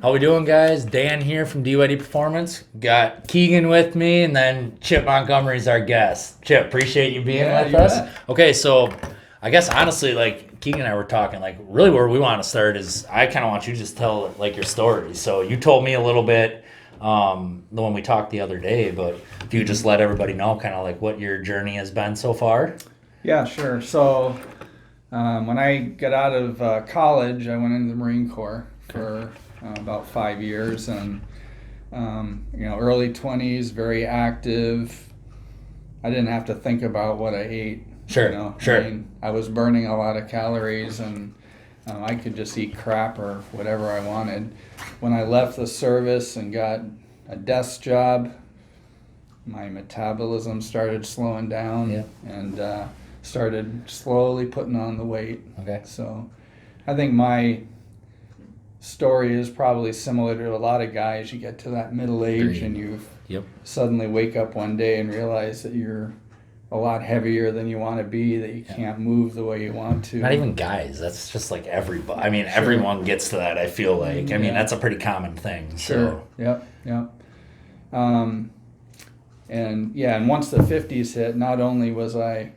How we doing, guys? Dan here from DYD Performance. Got Keegan with me, and then Chip Montgomery's our guest. Chip, appreciate you being with us. Bet. Okay, so I guess honestly, like Keegan and I were talking, like really where we want to start is I kind of want you to just tell like your story. So you told me a little bit when we talked the other day, but if you just let everybody know kind of like what your journey has been so far. Yeah, sure. So when I got out of college, I went into the Marine Corps for about 5 years, and early 20s, very active. I didn't have to think about what I ate. Sure, sure. I mean, I was burning a lot of calories, and I could just eat crap or whatever I wanted. When I left the service and got a desk job, my metabolism started slowing down, and started slowly putting on the weight. Okay. So I think my story is probably similar to a lot of guys. You get to that middle age and you suddenly wake up one day and realize that you're a lot heavier than you want to be, that you can't move the way you want to. Not even guys. That's just like everybody. I mean, everyone gets to that, I feel like. I mean, that's a pretty common thing. Sure. So. Yep. And once the 50s hit, not only was I,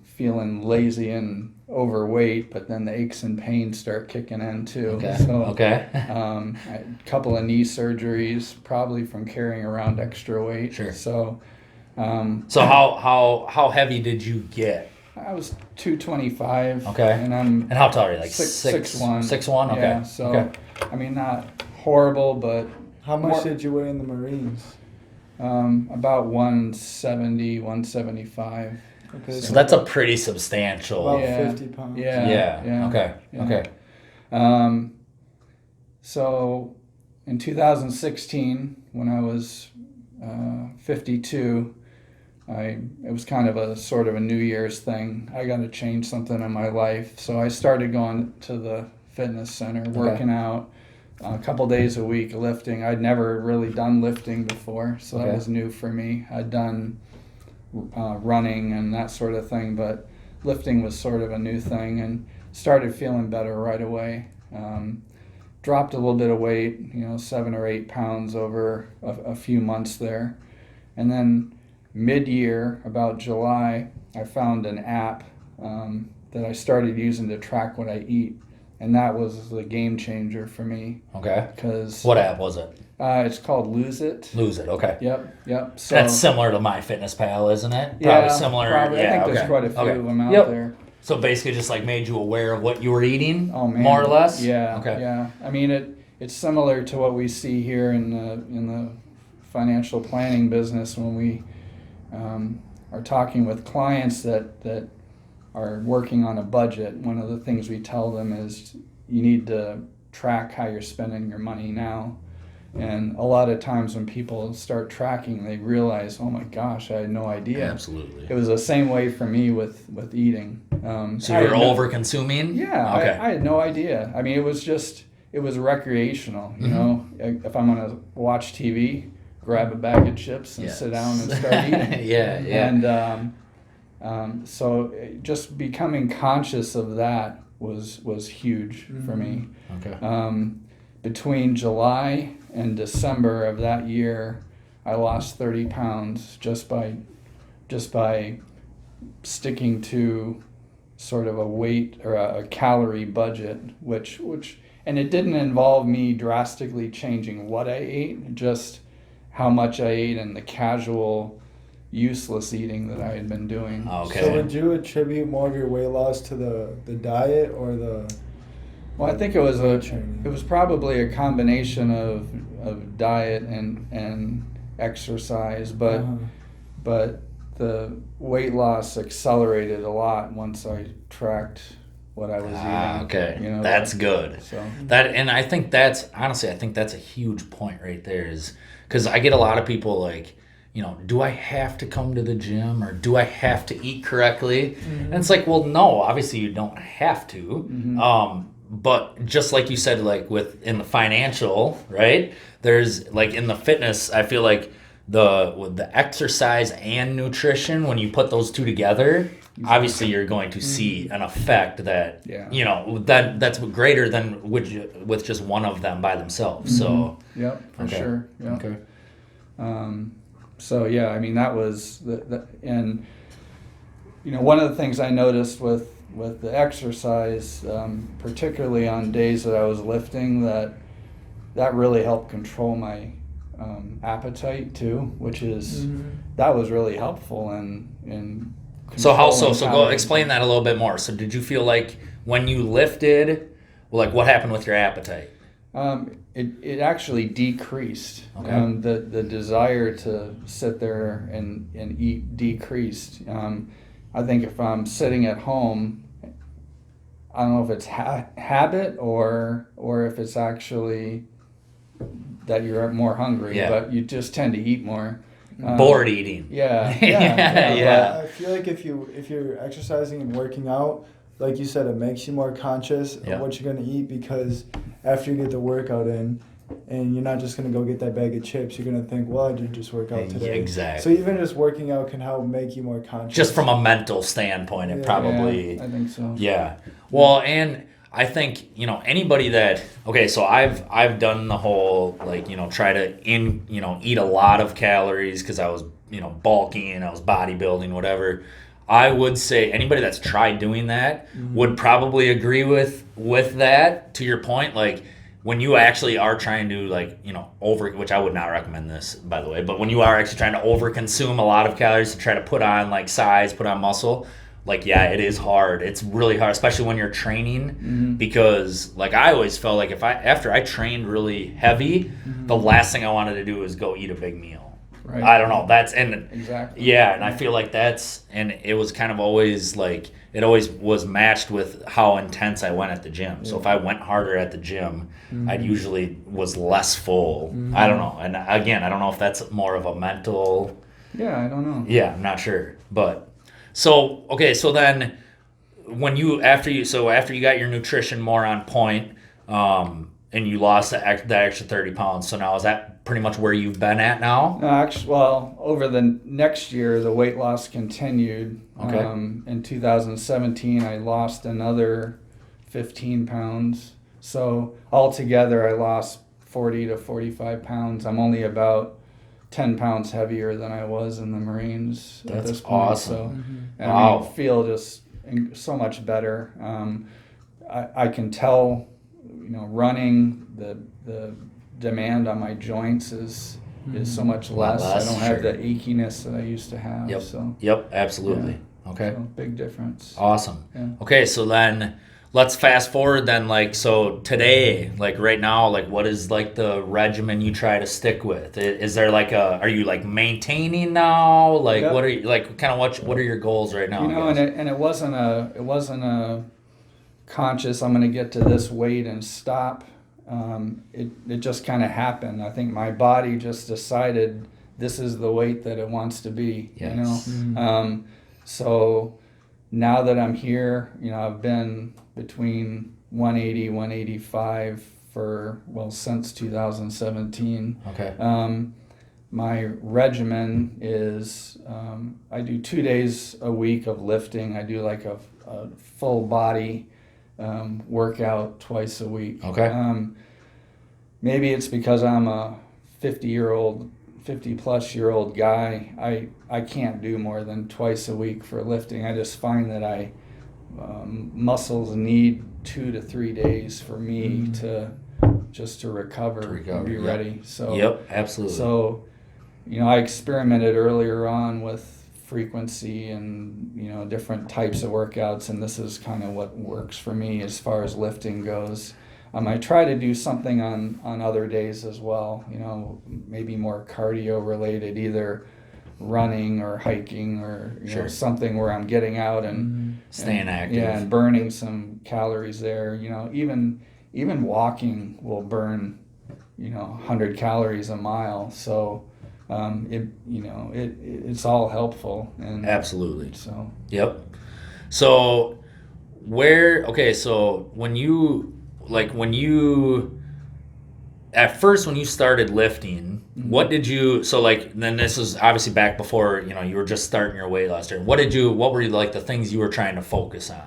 feeling lazy and overweight, but then the aches and pains start kicking in too. Okay. So, okay. A couple of knee surgeries, probably from carrying around extra weight. Sure. So, how heavy did you get? I was 225. Okay. And how tall are you? Like 6'1". 6'1"? Okay. Yeah. So, okay. I mean, not horrible, but How much did you weigh in the Marines? about 170, 175. Okay, So that's a pretty substantial. about Yeah. 50 pounds. Yeah. Okay. Yeah. Okay. So in 2016, when I was 52, it was kind of a sort of a New Year's thing. I got to change something in my life. So I started going to the fitness center, working out a couple days a week, lifting. I'd never really done lifting before, so that was new for me. I'd done running and that sort of thing, but lifting was sort of a new thing, and started feeling better right away. Dropped a little bit of weight, 7 or 8 pounds over a few months there. And then mid-year, about July, I found an app that I started using to track what I eat. And that was the game changer for me. Okay. Because what app was it? It's called Lose It. Lose It. Okay. Yep. So that's similar to MyFitnessPal, isn't it? Yeah, similar. Probably. Yeah, I think okay. there's quite a few of them out there. So basically, just like made you aware of what you were eating, Oh man. more or less. Yeah. Okay. Yeah. I mean, it's similar to what we see here in the financial planning business when we are talking with clients that are working on a budget. One of the things we tell them is you need to track how you're spending your money now. And a lot of times when people start tracking, they realize, oh my gosh, I had no idea. Absolutely. It was the same way for me with eating. So you were over-consuming? Yeah, Okay. I had no idea. I mean, it was recreational, you know. If I'm going to watch TV, grab a bag of chips and sit down and start eating. Yeah. And so just becoming conscious of that was huge for me. Okay. Between July and December of that year, I lost 30 pounds just by sticking to sort of a weight or a calorie budget, which and it didn't involve me drastically changing what I ate, just how much I ate and the casual, useless eating that I had been doing. Okay. So would you attribute more of your weight loss to the diet or the? Well, I think it was probably a combination of diet and exercise, but the weight loss accelerated a lot once I tracked what I was eating. Okay. That's good. So I think that's a huge point right there, is because I get a lot of people like, do I have to come to the gym or do I have to eat correctly? And it's like, well, no, obviously you don't have to. But just like you said, like in the financial, right? There's like in the fitness, I feel like with the exercise and nutrition, when you put those two together, obviously you're going to see an effect that that's greater than with just one of them by themselves. So for sure. Yep. Okay. So yeah, I mean that was and one of the things I noticed with the exercise, particularly on days that I was lifting, that really helped control my appetite too, which is that was really helpful in So how so go calories. explain that a little bit more. So did you feel like when you lifted, like what happened with your appetite? It actually decreased. Okay. The desire to sit there and eat decreased. I think if I'm sitting at home, I don't know if it's habit or if it's actually that you're more hungry, but you just tend to eat more. Bored eating. Yeah. Yeah. I feel like if you're exercising and working out, like you said, it makes you more conscious of what you're gonna eat, because after you get the workout in, and you're not just gonna go get that bag of chips, you're gonna think, well, I did just work out today. Exactly. So even just working out can help make you more conscious. Just from a mental standpoint, it probably. Yeah, I think so. Yeah. Well, and I think anybody that so I've done the whole try to eat a lot of calories because I was bulking and I was bodybuilding, whatever. I would say anybody that's tried doing that would probably agree with that. To your point, like when you actually are trying to over, which I would not recommend this, by the way, but when you are actually trying to over consume a lot of calories to try to put on size, put on muscle, it is hard. It's really hard, especially when you're training, because I always felt like after I trained really heavy, the last thing I wanted to do was go eat a big meal. Right. I don't know. Exactly. Yeah, and I feel like and it was kind of always it always was matched with how intense I went at the gym. Yeah. So if I went harder at the gym, I'd usually was less full. I don't know. And again, I don't know if that's more of a mental. Yeah, I don't know. Yeah, I'm not sure. But so then when after you got your nutrition more on point, and you lost that extra 30 pounds, so now is that pretty much where you've been at now? No, actually, well, over the next year, the weight loss continued. Okay. In 2017, I lost another 15 pounds. So altogether, I lost 40 to 45 pounds. I'm only about 10 pounds heavier than I was in the Marines at this point. Awesome. So, and Wow. I feel just so much better. I can tell, running the demand on my joints is so much less. I don't have the achiness that I used to have. Yep. So Yep. Absolutely. Okay. so big difference. Awesome. Yeah. Okay, so then let's fast forward then. So today, right now, what is the regimen you try to stick with? Is there are you maintaining now? Yep. What are you what are your goals right now? And it wasn't a conscious, I'm going to get to this weight and stop. It just kind of happened. I think my body just decided this is the weight that it wants to be. Yes. So now that I'm here, I've been between 180, 185 since 2017. Okay. My regimen is I do 2 days a week of lifting. I do a full body workout twice a week. Okay. Maybe it's because I'm a 50-plus-year-old guy. I can't do more than twice a week for lifting. I just find that muscles need 2 to 3 days for me to recover and be ready. So yep, absolutely. So I experimented earlier on with frequency and different types of workouts, and this is kind of what works for me as far as lifting goes. I try to do something on other days as well, maybe more cardio related, either running or hiking or something where I'm getting out and staying active. Yeah, and burning some calories there. Even walking will burn 100 calories a mile. So it's all helpful. And absolutely. So yep. So so when you at first when you started lifting, what did you, so like, then this is obviously back before, you were just starting your weight loss journey. What were like the things you were trying to focus on?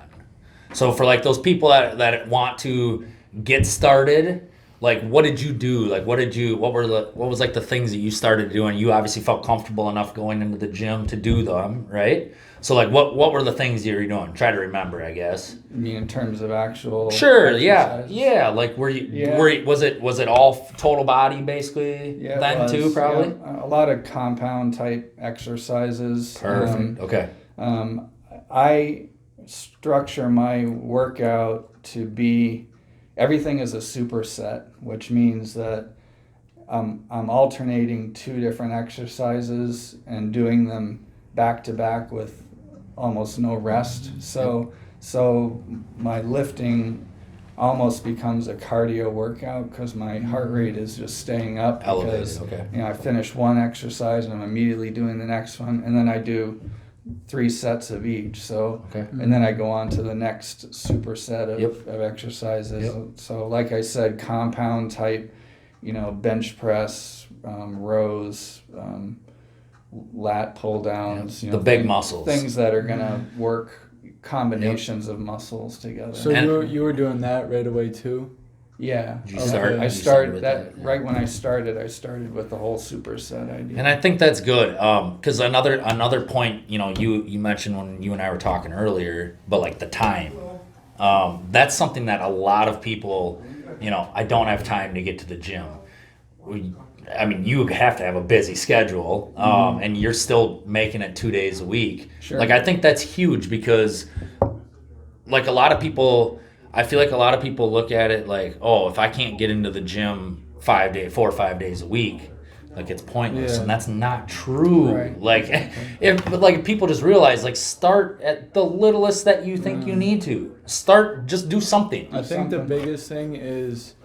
So for like those people that want to get started, like what did you do? Like what was like the things that you started doing? You obviously felt comfortable enough going into the gym to do them, right? So like what were the things you were doing? Try to remember, I guess. I mean, in terms of actual Sure, exercise? yeah. Like were you was it all total body basically then too probably? Yeah. A lot of compound type exercises. Perfect. Okay. I structure my workout to be everything is a superset, which means that I'm alternating 2 different exercises and doing them back to back with almost no rest. So my lifting almost becomes a cardio workout because my heart rate is just staying up. Elevated, because, okay. I finish one exercise and I'm immediately doing the next one, and then I do 3 sets of each. So, Okay. and then I go on to the next superset of, Yep. of exercises. Yep. So, like I said, compound type, bench press, rows, lat pull downs. The big muscles. Things that are gonna work combinations of muscles together. So you were doing that right away too? Yeah. Did you start? I you started with that yeah. right when I started with the whole superset idea. And I think that's good, because another point, you mentioned when you and I were talking earlier, but like the time, that's something that a lot of people, I don't have time to get to the gym. I mean, you have to have a busy schedule, and you're still making it 2 days a week. Sure. Like I think that's huge because, like a lot of people. I feel like a lot of people look at it like, oh, if I can't get into the gym 4 or 5 days a week, like it's pointless, Yeah. and that's not true. Right. Like, if people just realize, like, start at the littlest that you think you need to. Just do something. I think the biggest thing is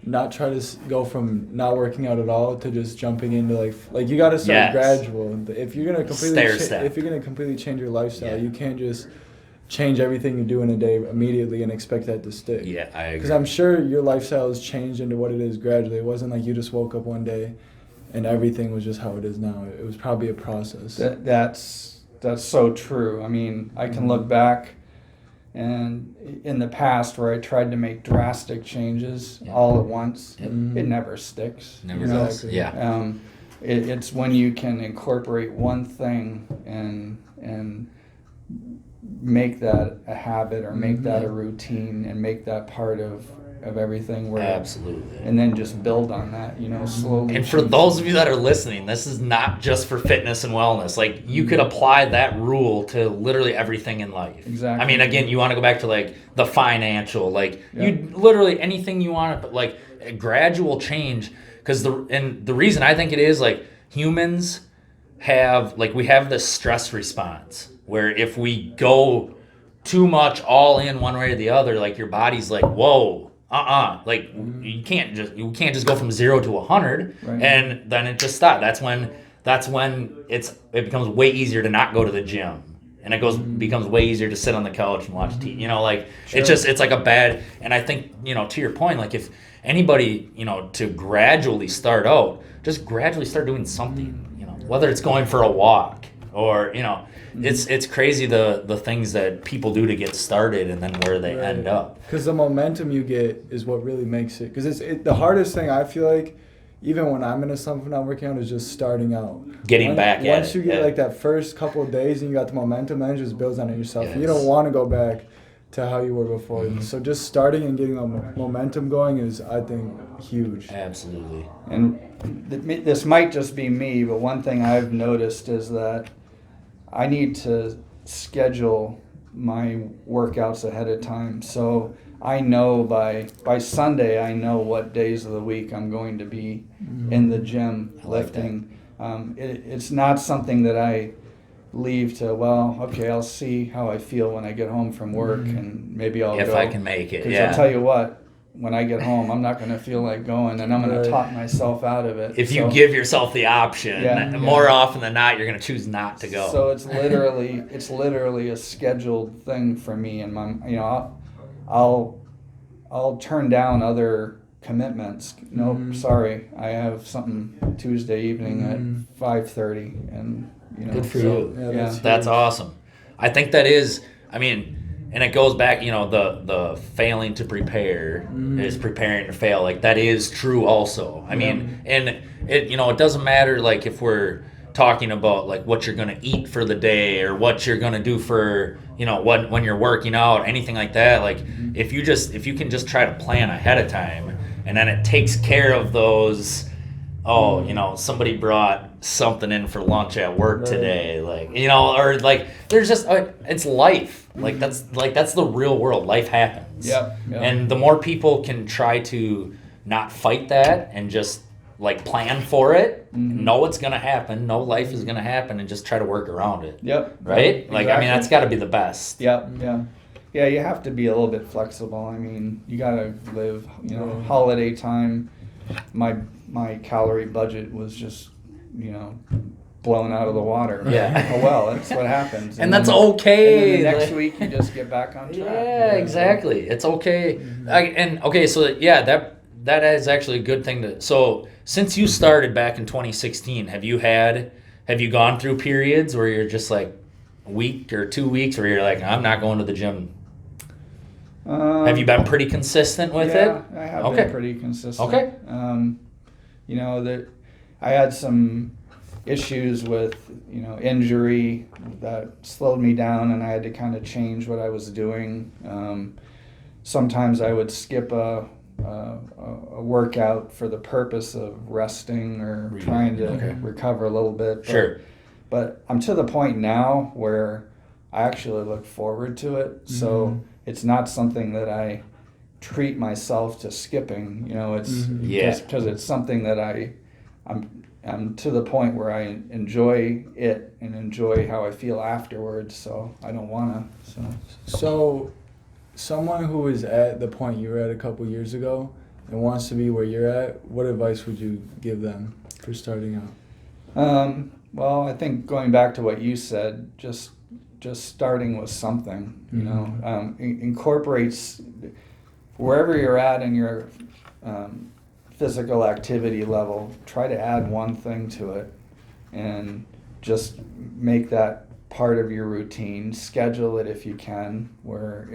not try to go from not working out at all to just jumping into like you got to start Yes. gradual. If you're gonna Stair-step. completely change your lifestyle, Yeah. you can't just change everything you do in a day immediately and expect that to stick. Yeah, I agree. Because I'm sure your lifestyle has changed into what it is gradually. It wasn't like you just woke up one day and everything was just how it is now. It was probably a process. That's so true. I mean, I can look back and in the past where I tried to make drastic changes all at once, it never sticks. Never does. Exactly. Yeah. It's when you can incorporate one thing and make that a habit or make that a routine and make that part of everything where Absolutely. and then just build on that, slowly. And for those of you that are listening, this is not just for fitness and wellness. Like, you could apply that rule to literally everything in life. Exactly. I mean, again, you want to go back to like the financial, like Yeah. you literally anything you want, but like a gradual change. Because the reason I think it is, like, humans we have this stress response where if we go too much all in one way or the other, like your body's like, whoa. Like you can't just go from 0 to 100, Right. and then it just stops. That's when it becomes way easier to not go to the gym, and it becomes way easier to sit on the couch and watch TV. It's like a bad. And I think to your point, like if anybody to gradually start out, just gradually start doing something. Whether it's going for a walk or it's crazy the things that people do to get started and then where they end up. Because the momentum you get is what really makes it. Because the hardest thing I feel like, even when I'm in a slump and I'm working out, is just starting out. Getting back at it. Once you get like that first couple of days and you got the momentum, then it just builds on it yourself. Yes. And you don't want to go back to how you were before. So just starting and getting a momentum going is, I think, huge. Absolutely. And this might just be me, but one thing I've noticed is that I need to schedule my workouts ahead of time. So I know by Sunday, I know what days of the week I'm going to be in the gym lifting. It's not something that I leave to, I'll see how I feel when I get home from work and maybe I'll go. If I can make it, 'Cause yeah. I'll tell you what, when I get home, I'm not going to feel like going, and I'm going to talk myself out of it. If you give yourself the option, more often than not, you're going to choose not to go. So it's literally a scheduled thing for me, and I'll turn down other commitments. Nope, sorry, I have something Tuesday evening at 5:30, and Good for you. Yeah, That's awesome. I think that is, I mean, and it goes back, the failing to prepare is preparing to fail. Like, that is true also. I mean, and it doesn't matter, like, if we're talking about, like, what you're going to eat for the day or what you're going to do for, when you're working out, anything like that. Like, if you can just try to plan ahead of time, and then it takes care of those, somebody brought something in for lunch at work today, like, or like, there's just, it's life. Like, that's the real world. Life happens. Yep. And the more people can try to not fight that and just, like, plan for it, know it's going to happen, know life is going to happen, and just try to work around it. Yep. Right? Like, Exactly. I mean, that's got to be the best. Yep. Yeah, you have to be a little bit flexible. I mean, you got to live, holiday time. My calorie budget was just, blown out of the water. Yeah. Oh, well, that's what happens. And that's then, okay. And then the next week, you just get back on track. Yeah, exactly. It's okay. That is actually a good thing to. So, since you started back in 2016, have you gone through periods where you're just like a week or 2 weeks where you're like, I'm not going to the gym? Have you been pretty consistent with it? Yeah, I have been pretty consistent. Okay. That I had some issues with, injury that slowed me down, and I had to kind of change what I was doing. Sometimes I would skip a workout for the purpose of resting or trying to recover a little bit. Sure. But I'm to the point now where I actually look forward to it. So it's not something that I treat myself to skipping. It's because it's something that I'm to the point where I enjoy it and enjoy how I feel afterwards. So I don't want to. So someone who is at the point you were at a couple years ago and wants to be where you're at, what advice would you give them for starting out? Well, I think going back to what you said, just starting with something, incorporates wherever you're at in your physical activity level, try to add one thing to it and just make that part of your routine. Schedule it if you can, where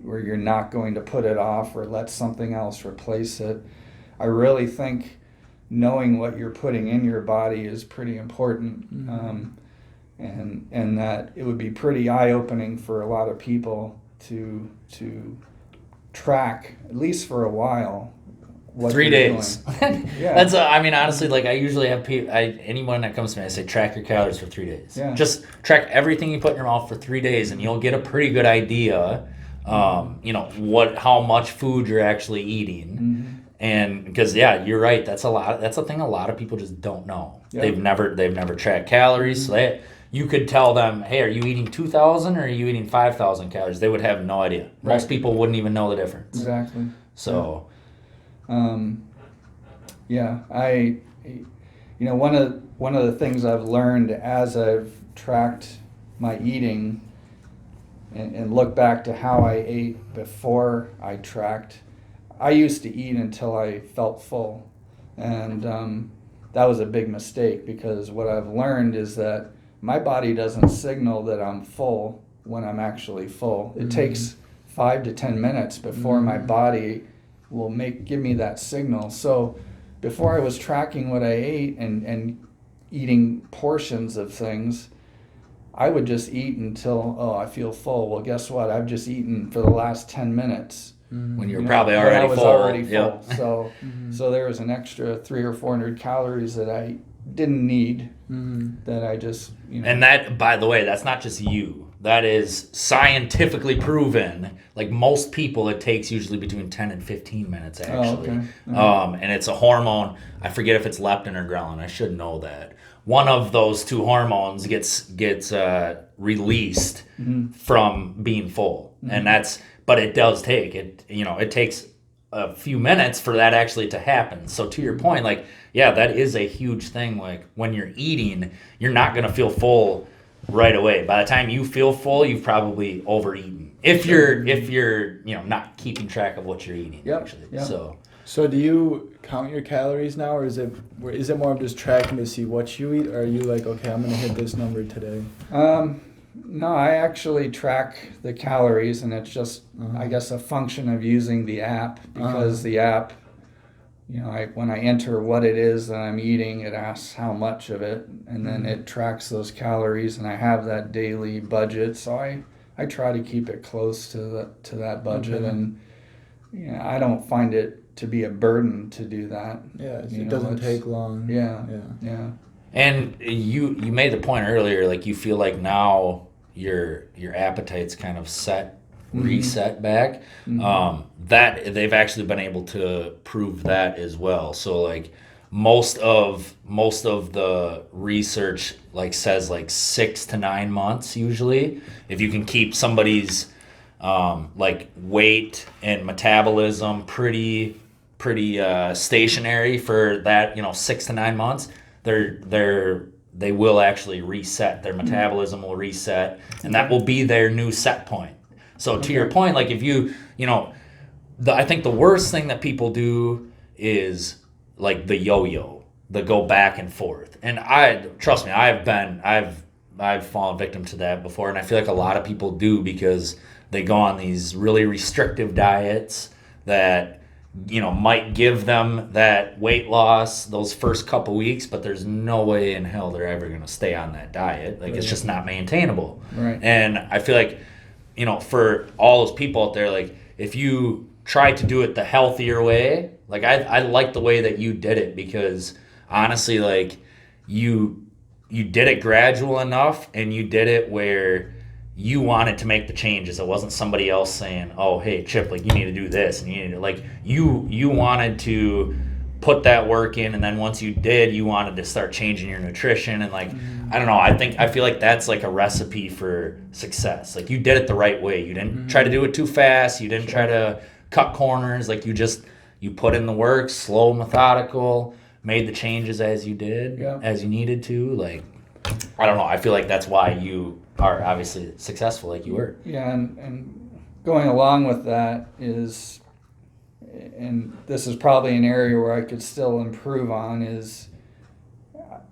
you're not going to put it off or let something else replace it. I really think knowing what you're putting in your body is pretty important, and that it would be pretty eye-opening for a lot of people to track, at least for a while, what 3 they're days. doing. Yeah. That's honestly, like, I usually have anyone that comes to me, I say, track your calories for 3 days. Yeah. Just track everything you put in your mouth for 3 days, and you'll get a pretty good idea, how much food you're actually eating. And because you're right, that's a thing a lot of people just don't know. Yeah. They've never tracked calories. So you could tell them, hey, are you eating 2,000 or are you eating 5,000 calories? They would have no idea. Right. Most people wouldn't even know the difference. Exactly. So one of the things I've learned as I've tracked my eating and look back to how I ate before I tracked, I used to eat until I felt full, and that was a big mistake, because what I've learned is that my body doesn't signal that I'm full when I'm actually full. It takes 5 to 10 minutes before my body will give me that signal. So before I was tracking what I ate and eating portions of things, I would just eat until, I feel full. Well, guess what? I've just eaten for the last 10 minutes. When you're probably already I was full. already full. Yep. So there was an extra 300 or 400 calories that I didn't need, that I just, And that, by the way, that's not just you. That is scientifically proven. Like, most people, it takes usually between 10 and 15 minutes, actually. Oh, okay. And it's a hormone. I forget if it's leptin or ghrelin. I should know that. One of those two hormones gets released from being full. And but it does take it. It takes a few minutes for that actually to happen. So to your point, like, that is a huge thing. Like, when you're eating, you're not going to feel full right away. By the time you feel full, you've probably overeaten. If you're not keeping track of what you're eating. Yep. Actually. Yep. So So do you count your calories now, or is it more of just tracking to see what you eat, or are you like, okay, I'm gonna hit this number today? No, I actually track the calories, and it's just, I guess, a function of using the app, because the app, when I enter what it is that I'm eating, it asks how much of it, and then it tracks those calories, and I have that daily budget, so I try to keep it close to that budget, and I don't find it to be a burden to do that. Yeah, it doesn't take long. Yeah. And you made the point earlier, like you feel like now your appetite's kind of reset back. That they've actually been able to prove that as well. So like most of the research like says like 6 to 9 months usually, if you can keep somebody's like weight and metabolism pretty stationary for that 6 to 9 months, they will actually reset. Their metabolism will reset, and that will be their new set point. So to your point, like if I think the worst thing that people do is like the yo-yo, the go back and forth. And trust me, I've fallen victim to that before, and I feel like a lot of people do because they go on these really restrictive diets that might give them that weight loss those first couple weeks, but there's no way in hell they're ever going to stay on that diet. Like it's just not maintainable. Right. And I feel like, for all those people out there, like if you try to do it the healthier way, like I like the way that you did it, because honestly, like you did it gradual enough, and you did it where you wanted to make the changes. It wasn't somebody else saying, oh, hey, Chip, like you need to do this. And you need to, like, you wanted to put that work in. And then once you did, you wanted to start changing your nutrition. And like, I don't know, I feel like that's like a recipe for success. Like you did it the right way. You didn't try to do it too fast. You didn't try to cut corners. Like you put in the work, slow, methodical, made the changes as you did, as you needed to. Like, I don't know. I feel like that's why you are obviously successful like you were. Yeah, and going along with that is, and this is probably an area where I could still improve on, is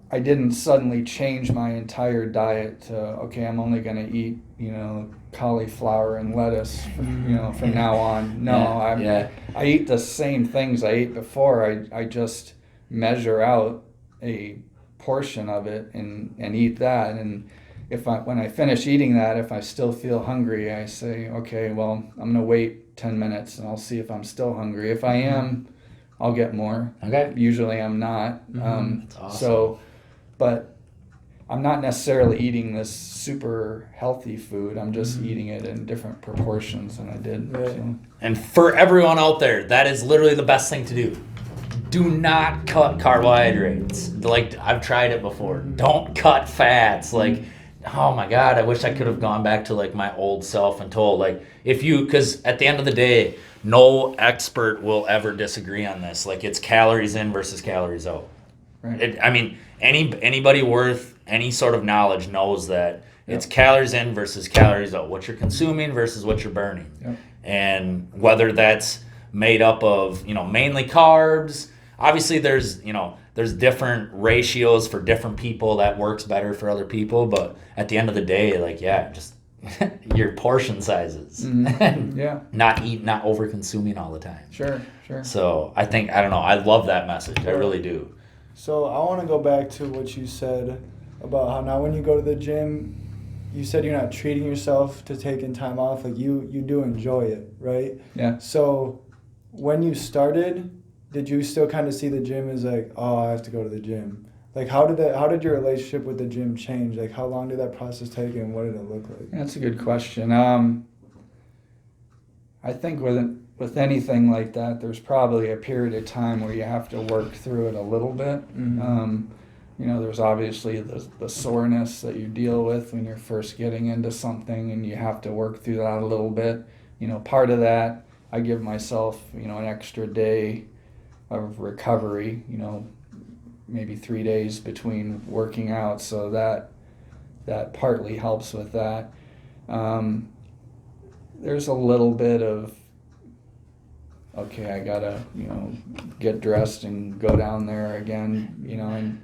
I didn't suddenly change my entire diet to, okay, I'm only going to eat, cauliflower and lettuce, from now on. No, I eat the same things I ate before. I just measure out a portion of it and eat that, and when I finish eating that, if I still feel hungry, I say, okay, well, I'm gonna wait 10 minutes and I'll see if I'm still hungry. If I am, I'll get more. Okay. Usually I'm not. That's awesome. So, but I'm not necessarily eating this super healthy food. I'm just eating it in different proportions than I did. Right. So. And for everyone out there, that is literally the best thing to do. Do not cut carbohydrates. Like, I've tried it before. Don't cut fats. Like, oh my God, I wish I could have gone back to like my old self and told, like, because at the end of the day, no expert will ever disagree on this. Like, it's calories in versus calories out. Right. Anybody worth any sort of knowledge knows that it's calories in versus calories out. What you're consuming versus what you're burning. Yep. And whether that's made up of, mainly carbs. Obviously, there's different ratios for different people that works better for other people. But at the end of the day, like, just your portion sizes. Yeah. Not over consuming all the time. Sure. So I don't know. I love that message. I really do. So I want to go back to what you said about how now when you go to the gym, you said you're not treating yourself to taking time off. Like you do enjoy it, right? Yeah. So when you started, did you still kind of see the gym as like, oh, I have to go to the gym? Like how did your relationship with the gym change? Like how long did that process take and what did it look like? That's a good question. I think with anything like that, there's probably a period of time where you have to work through it a little bit. There's obviously the soreness that you deal with when you're first getting into something, and you have to work through that a little bit. Part of that, I give myself, an extra day of recovery, maybe 3 days between working out, so that partly helps with that. There's a little bit of okay, I gotta, get dressed and go down there again,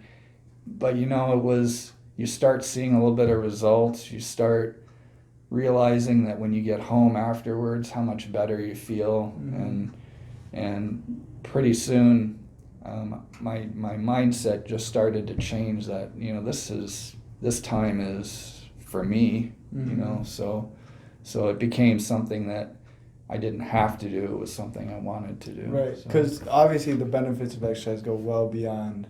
but it was, you start seeing a little bit of results. You start realizing that when you get home afterwards, how much better you feel, and pretty soon, my mindset just started to change. That this time is for me, so it became something that I didn't have to do. It was something I wanted to do. Right, because obviously the benefits of exercise go well beyond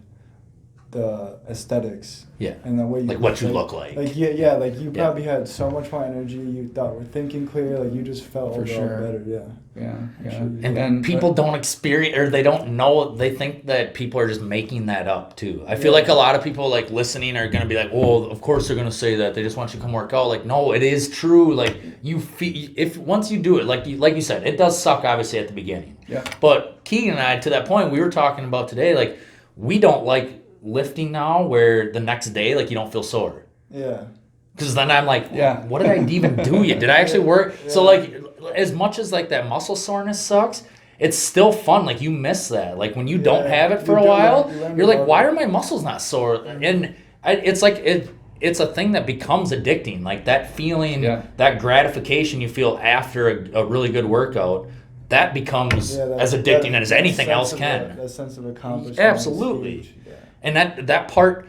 the aesthetics. Yeah. And the way you what you look like. Like you probably had so much more energy. You thought were thinking clear. Like you just felt For overall sure. better. Yeah. Yeah. And people don't experience, or they don't know, they think that people are just making that up too. I feel like a lot of people like listening are going to be like, well, of course they're going to say that. They just want you to come work out. Like, no, it is true. Like you feel, if once you do it, like you said, it does suck obviously at the beginning. Yeah. But Keegan and I, to that point, we were talking about today, like we don't like lifting now where the next day, like you don't feel sore. Yeah. Because then I'm like, what did I even do yet? Did I actually work? Yeah. So like, as much as like that muscle soreness sucks, it's still fun. Like you miss that. Like when you don't have it for a while, you're like, why are my muscles not sore? And it's like it's a thing that becomes addicting. Like that feeling, that gratification you feel after a really good workout, that becomes as addicting as anything else can. That sense of accomplishment. Absolutely. And that part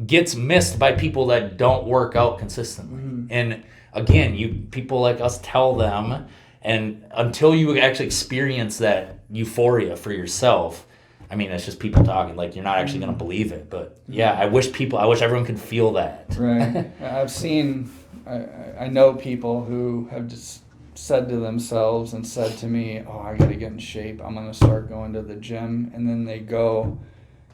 gets missed by people that don't work out consistently. And again, people like us tell them, and until you actually experience that euphoria for yourself, I mean, it's just people talking. Like you're not actually going to believe it. But I wish everyone could feel that. Right. I know people who have just said to themselves and said to me, "Oh, I got to get in shape. I'm going to start going to the gym," and then they go.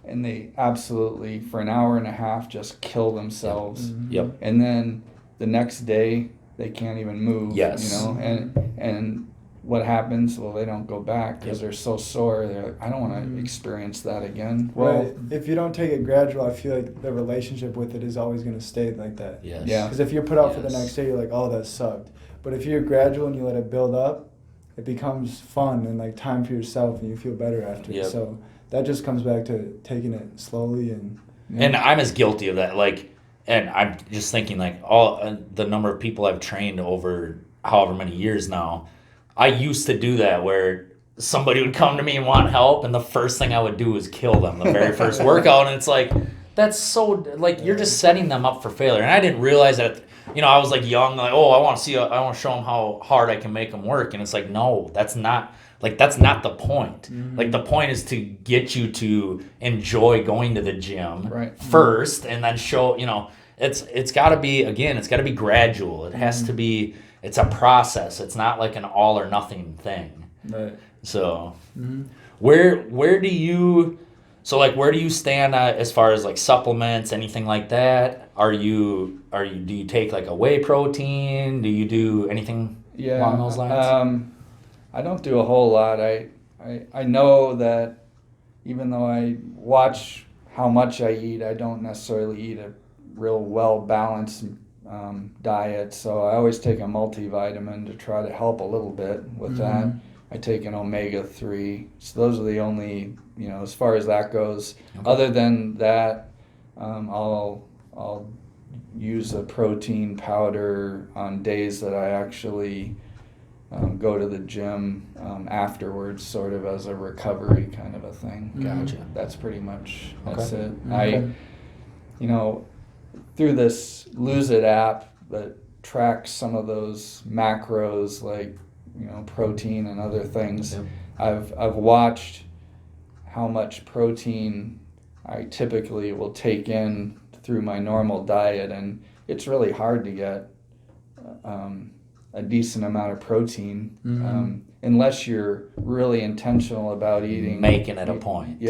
And they absolutely, for an hour and a half, just kill themselves. Yep. And then the next day, they can't even move. Yes. And what happens? Well, they don't go back because they're so sore. They're like, I don't want to experience that again. Well, right. If you don't take it gradual, I feel like the relationship with it is always going to stay like that. Yes. Yeah. Because if you're put out for the next day, you're like, oh, that sucked. But if you're gradual and you let it build up, it becomes fun and like time for yourself, and you feel better after. Yep. So that just comes back to taking it slowly and I'm as guilty of that. Like, and I'm just thinking like all the number of people I've trained over however many years now. I used to do that where somebody would come to me and want help, and the first thing I would do is kill them the very first workout, and it's like that's so like you're just setting them up for failure. And I didn't realize that. I was like young, like I want to show them how hard I can make them work, and it's like no, that's not. Like, that's not the point. Like, the point is to get you to enjoy going to the gym first and then show, it's got to be, again, it's got to be gradual. It has to be, it's a process. It's not like an all or nothing thing. Right. So, where do you stand as far as, like, supplements, anything like that? Do you take, like, a whey protein? Do you do anything along those lines? I don't do a whole lot. I know that even though I watch how much I eat, I don't necessarily eat a real well-balanced diet. So I always take a multivitamin to try to help a little bit with that. I take an omega-3. So those are the only, as far as that goes. Okay. Other than that, I'll use a protein powder on days that I actually go to the gym afterwards, sort of as a recovery kind of a thing. Gotcha. That's pretty much it. Okay. Through this Lose It app that tracks some of those macros like protein and other things. Yep. I've watched how much protein I typically will take in through my normal diet, and it's really hard to get a decent amount of protein unless you're really intentional about eating, making it a point.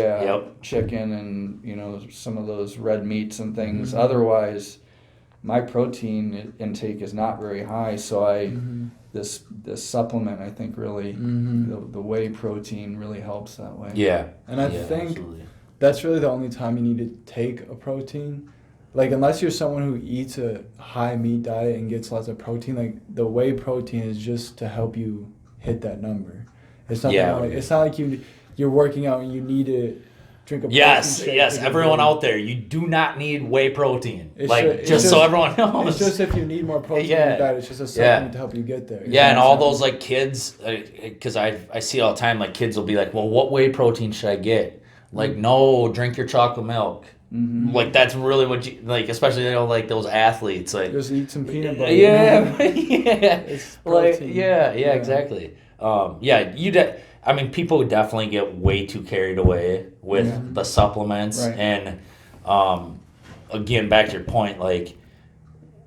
Chicken and some of those red meats and things. Otherwise, my protein intake is not very high, so this supplement, I think, really the whey protein really helps that way. And I think that's really the only time you need to take a protein. Like, unless you're someone who eats a high meat diet and gets lots of protein, like, the whey protein is just to help you hit that number. It's not Yeah. like, it's not like you're working out and you need to drink a protein Yes, shake yes. to get Everyone ready. out there, you do not need whey protein. It's Like, it's just so everyone knows. It's just if you need more protein in Yeah. your diet, it's just a supplement to help you get there. Yeah, and all those like kids, because I see all the time, like kids will be like, well, what whey protein should I get? Like, no, drink your chocolate milk. Mm-hmm. Like, that's really what you, like, especially, you know, like those athletes. Like, Just eat some peanut butter. yeah, yeah. It's Like, protein. yeah, exactly. I mean, people definitely get way too carried away with the supplements. Right. And again, back to your point, like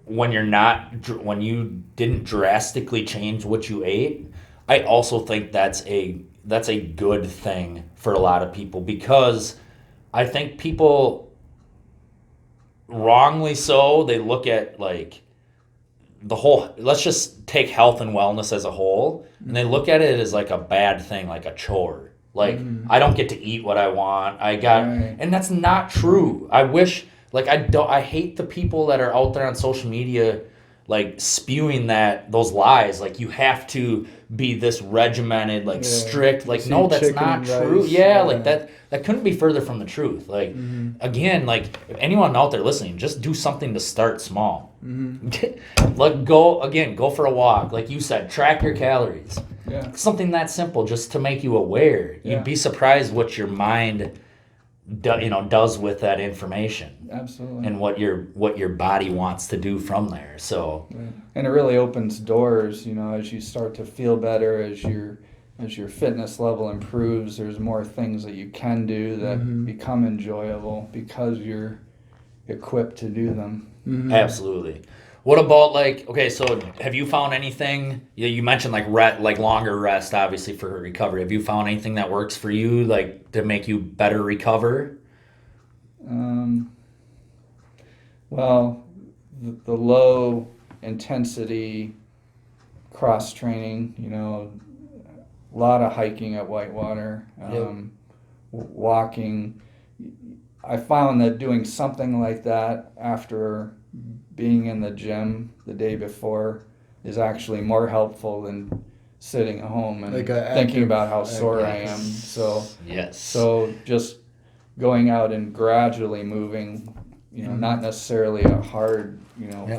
when you didn't drastically change what you ate, I also think that's a good thing for a lot of people, because I think people, wrongly so, they look at like the whole, let's just take health and wellness as a whole, and they look at it as like a bad thing, like a chore. Like, I don't get to eat what I want. Right. And that's not true. I wish, like, I hate the people that are out there on social media, like spewing those lies. Like, you have to be this regimented, like strict. Like, Just no, eat that's chicken not and true. rice. Yeah, Yeah. like that couldn't be further from the truth. Like, again, like if anyone out there listening, just do something to start small. Like, go for a walk. Like you said, track your calories. Yeah. Something that simple, just to make you aware. Yeah. You'd be surprised what your mind does with that information, Absolutely. and what your body wants to do from there. So And it really opens doors, as you start to feel better, as your fitness level improves, there's more things that you can do that become enjoyable because you're equipped to do them. absolutely. What about, like, okay, so have you found anything, you mentioned like longer rest, obviously, for recovery. Have you found anything that works for you, like to make you better recover? Well, the low intensity cross training, a lot of hiking at Whitewater, walking. I found that doing something like that after being in the gym the day before is actually more helpful than sitting at home and Like a thinking active- about how sore I am. active- Yes. So just going out and gradually moving, not necessarily a hard,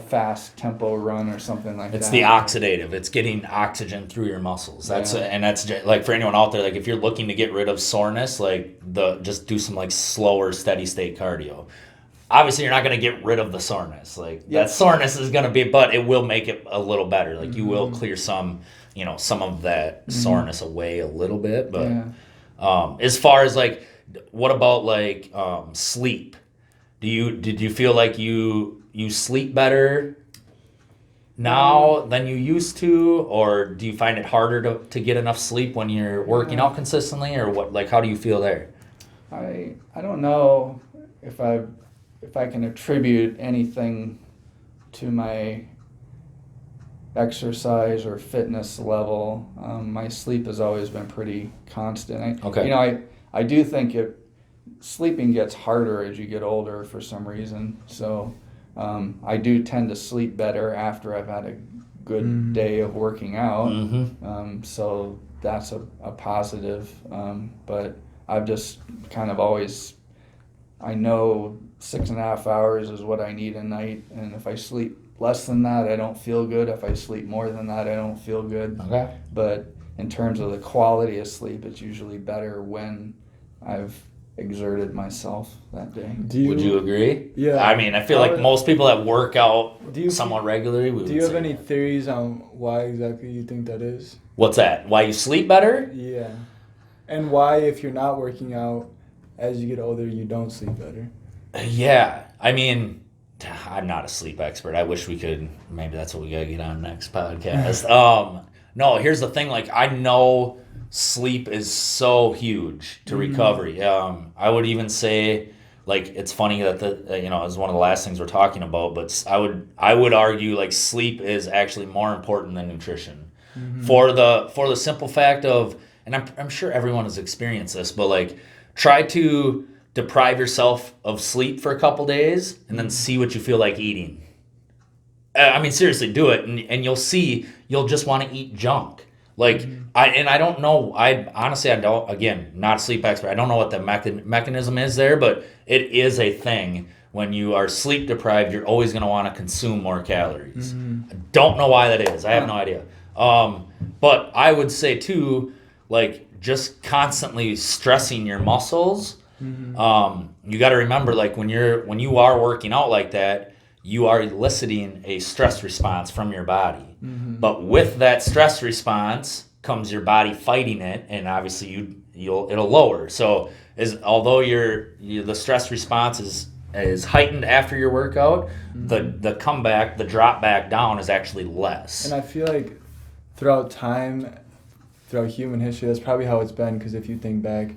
fast tempo run or something like It's that. the oxidative. It's getting oxygen through your muscles. That's like, for anyone out there, like if you're looking to get rid of soreness, like just do some like slower, steady state cardio. Obviously, you're not going to get rid of the soreness. Like that soreness is going to be, but it will make it a little better. Like you will clear some of that soreness away a little bit. But as far as like, what about like sleep? Did you feel like you sleep better now than you used to, or do you find it harder to get enough sleep when you're working out consistently, or what? Like, how do you feel there? I don't know if I can attribute anything to my exercise or fitness level. My sleep has always been pretty constant. I do think sleeping gets harder as you get older for some reason. So I do tend to sleep better after I've had a good day of working out. So that's a positive. But I've just kind of always, I know 6.5 hours is what I need a night. And if I sleep less than that, I don't feel good. If I sleep more than that, I don't feel good. Okay. But in terms of the quality of sleep, it's usually better when I've exerted myself that day. Would you agree? Yeah. I mean, I feel like most people that work out Do you- somewhat regularly. Do you have any theories on why exactly you think that is? What's that? Why you sleep better? Yeah. And why, if you're not working out, as you get older, you don't sleep better? Yeah. I mean, I'm not a sleep expert. I wish we could. Maybe that's what we gotta get on next podcast. No, here's the thing. Like, I know sleep is so huge to recovery. I would even say, like, it's funny that it's one of the last things we're talking about, but I would argue like sleep is actually more important than nutrition, for the simple fact of, and I'm sure everyone has experienced this, but like, try to deprive yourself of sleep for a couple days and then see what you feel like eating. I mean, seriously, do it, and you'll see you'll just want to eat junk. Like, I don't know. I honestly, I don't, again, not a sleep expert. I don't know what the mechanism is there, but it is a thing. When you are sleep deprived, you're always going to want to consume more calories. I don't know why that is. I have no idea. But I would say too, like just constantly stressing your muscles. You got to remember, like when you are working out like that, you are eliciting a stress response from your body. But with that stress response comes your body fighting it, and obviously it'll lower. So although the stress response is heightened after your workout, the comeback, the drop back down is actually less. And I feel like throughout human history, that's probably how it's been. Because if you think back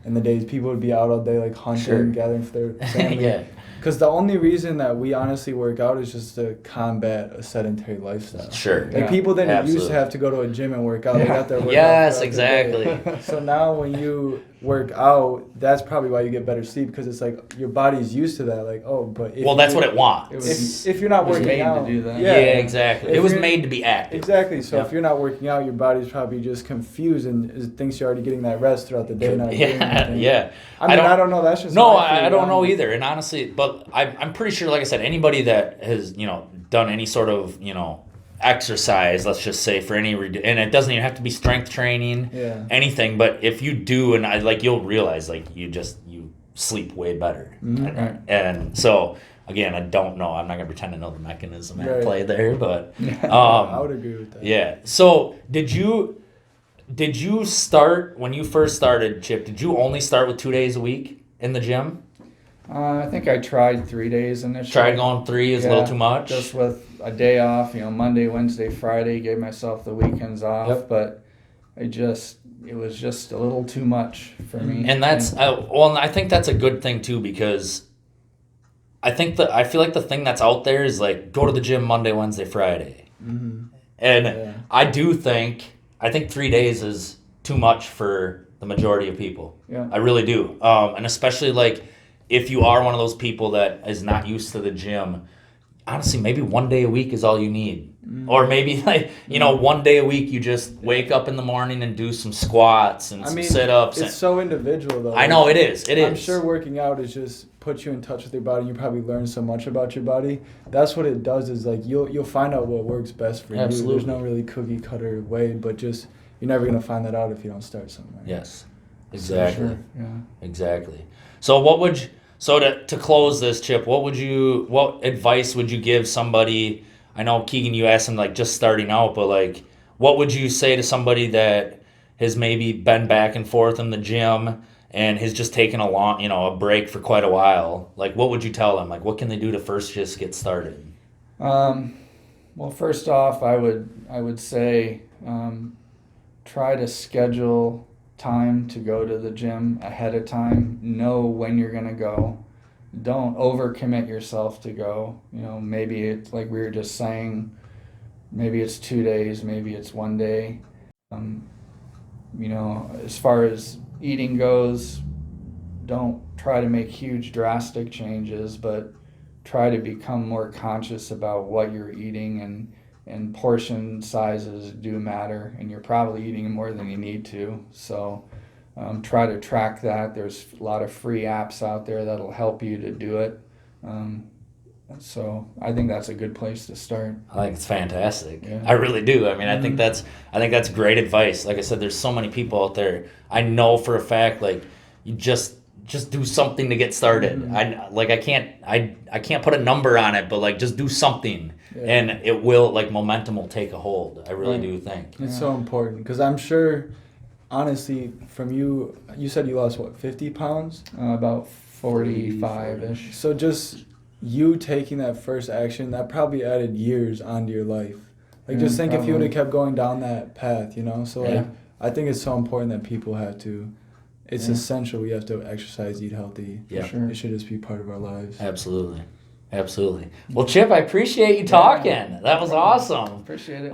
in the days, people would be out all day like hunting, gathering for their family. Yeah. Because the only reason that we honestly work out is just to combat a sedentary lifestyle. Sure. Like people didn't used to have to go to a gym and work out. They got their workout. Yes, exactly. So now when you work out, that's probably why you get better sleep, because it's like your body's used to that. Like, but that's what it wants. If you're not working made out, to do that. Yeah, exactly. It was made to be active. Exactly. So if you're not working out, your body's probably just confused and thinks you're already getting that rest throughout the day. Not doing anything. Yeah. I don't know. That's just I don't know either. And honestly, but I'm pretty sure, like I said, anybody that has done any sort of exercise, let's just say, for any and it doesn't even have to be strength training, anything, but if you do, and you'll realize you sleep way better. And so again, I don't know, I'm not gonna pretend to know the mechanism at play there, but I would agree with that. Yeah. So did you start, when you first started, Chip, did you only start with 2 days a week in the gym? I think I tried 3 days initially. Tried going 3 is a little too much? Just with a day off, Monday, Wednesday, Friday, gave myself the weekends off, but it was just a little too much for me. And that's, I think that's a good thing too, because I feel like the thing that's out there is like, go to the gym Monday, Wednesday, Friday. And I think 3 days is too much for the majority of people. Yeah. I really do. And especially if you are one of those people that is not used to the gym, honestly, maybe 1 day a week is all you need. Or maybe 1 day a week you just wake up in the morning and do some squats and some sit-ups. It's so individual though. I know it is. I'm sure working out is just puts you in touch with your body. You probably learn so much about your body. That's what it does, is you'll find out what works best for you. Absolutely. There's no really cookie cutter way, but just you're never gonna find that out if you don't start somewhere. Yes. Exactly. Sure. Yeah. Exactly. So to close this, Chip, what advice would you give somebody? I know, Keegan, you asked him just starting out, but what would you say to somebody that has maybe been back and forth in the gym and has just taken a break for quite a while? What would you tell them? What can they do to first just get started? Well, first off, I would say try to schedule time to go to the gym ahead of time. Know when you're going to go. Don't overcommit yourself to go. Maybe it's like we were just saying, maybe it's 2 days, maybe it's 1 day. As far as eating goes, don't try to make huge drastic changes, but try to become more conscious about what you're eating, and portion sizes do matter, and you're probably eating more than you need to. So try to track that. There's a lot of free apps out there that'll help you to do it. So I think that's a good place to start. I think it's fantastic. Yeah. I really do. I think that's great advice. Like I said, there's so many people out there. I know for a fact, you just do something to get started. I can't put a number on it, but just do something, and it will momentum will take a hold. I really do think it's so important, because I'm sure, honestly, from you said you lost 50 pounds, about 45-ish. So just you taking that first action, that probably added years onto your life. Just think if you would have kept going down that path, So I think it's so important that people have to. It's essential. We have to exercise, eat healthy. Yeah, sure. It should just be part of our lives. Absolutely. Well, Chip, I appreciate you talking. That was awesome. Appreciate it.